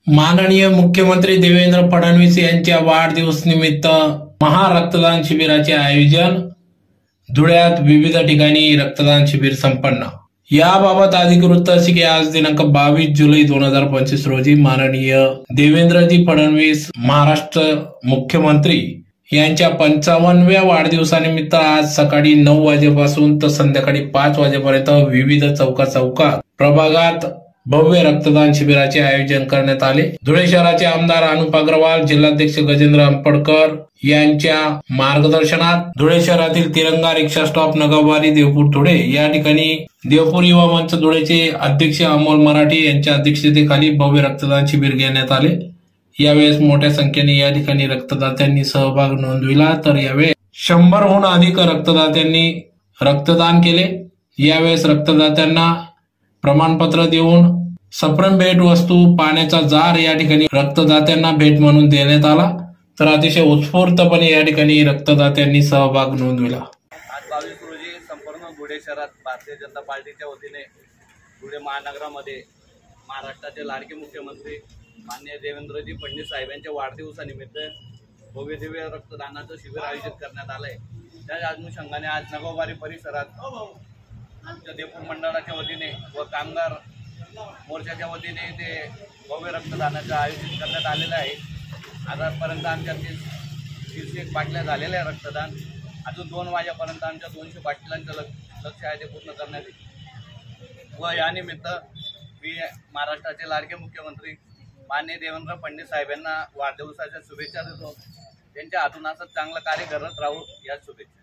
माननीय मुख्यमंत्री देवेंद्र फडणवीस यांच्या वाढदिवस निमित्त महारक्तदान शिबिराचे आयोजन। धुळ्यात विविध ठिकाणी रक्तदान शिबिर संपन्न। याबाबत अधिक वृत्त असे की आज दिनांक 22 जुलै 2025 रोजी माननीय देवेंद्रजी फडणवीस महाराष्ट्र मुख्यमंत्री यांच्या 55व्या वाढदिवसानिमित्त आज सकाळी 9 वाजेपासून तर संध्याकाळी 5 वाजेपर्यंत विविध चौकात प्रभागात भव्य रक्तदान शिबिराचे आयोजन करण्यात आले। धुळे शहराचे आमदार अनुप अग्रवाल, जिल्हाध्यक्ष गजेंद्र अंपडकर यांच्या मार्गदर्शनात धुळे शहरातील तिरंगा रिक्षा स्टॉप, नगावारी, देवपूर धुळे या ठिकाणी देवपूर युवा मंच धुळेचे अध्यक्ष अमोल मराठे यांच्या अध्यक्षतेखाली भव्य रक्तदान शिबिर घेण्यात आले। यावेळेस मोठ्या संख्येने या ठिकाणी रक्तदात्यांनी सहभाग नोंदविला, तर यावेळेस 100हून अधिक रक्तदात्यांनी रक्तदान केले। यावेळेस रक्तदात्यांना प्रमाणपत्र देऊन सप्रम भेट वस्तू, पाण्याचा जार या ठिकाणी रक्तदात्यांना भेट म्हणून देण्यात आला। तर अतिशय उत्स्फूर्तपणे या ठिकाणी रक्तदात्यांनी सहभाग नोंदविला। आज 22 रोजी संपूर्ण धुळे शहरात भारतीय जनता पार्टीच्या वतीने धुळे महानगरामध्ये महाराष्ट्राचे लाडके मुख्यमंत्री माननीय देवेंद्रजी फडणवीस साहेबांच्या वाढदिवसानिमित्त भव्य दिव्य रक्तदानाचं शिबिर आयोजित करण्यात आलंय। त्या अनुषंगाने आज नगावारी परिसरात देवपूर मंडळाच्या वतीने व कामगार मोर्चाच्या वतीने ते भव्य रक्तदानाचं आयोजित करण्यात आलेलं आहे। आतापर्यंत आमच्या 301 बाटल्या झालेल्या आहे रक्तदान। अजून 2 वाजेपर्यंत आमच्या 200 बाटल्यांचं लक्ष्य आहे ते पूर्ण करण्यात येईल। व यानिमित्त मी महाराष्ट्राचे लाडके मुख्यमंत्री माननीय देवेंद्र फडणवीस साहेबांना वाढदिवसाच्या शुभेच्छा देतो। त्यांच्या हातून असंच चांगलं कार्य करत राहू या शुभेच्छा।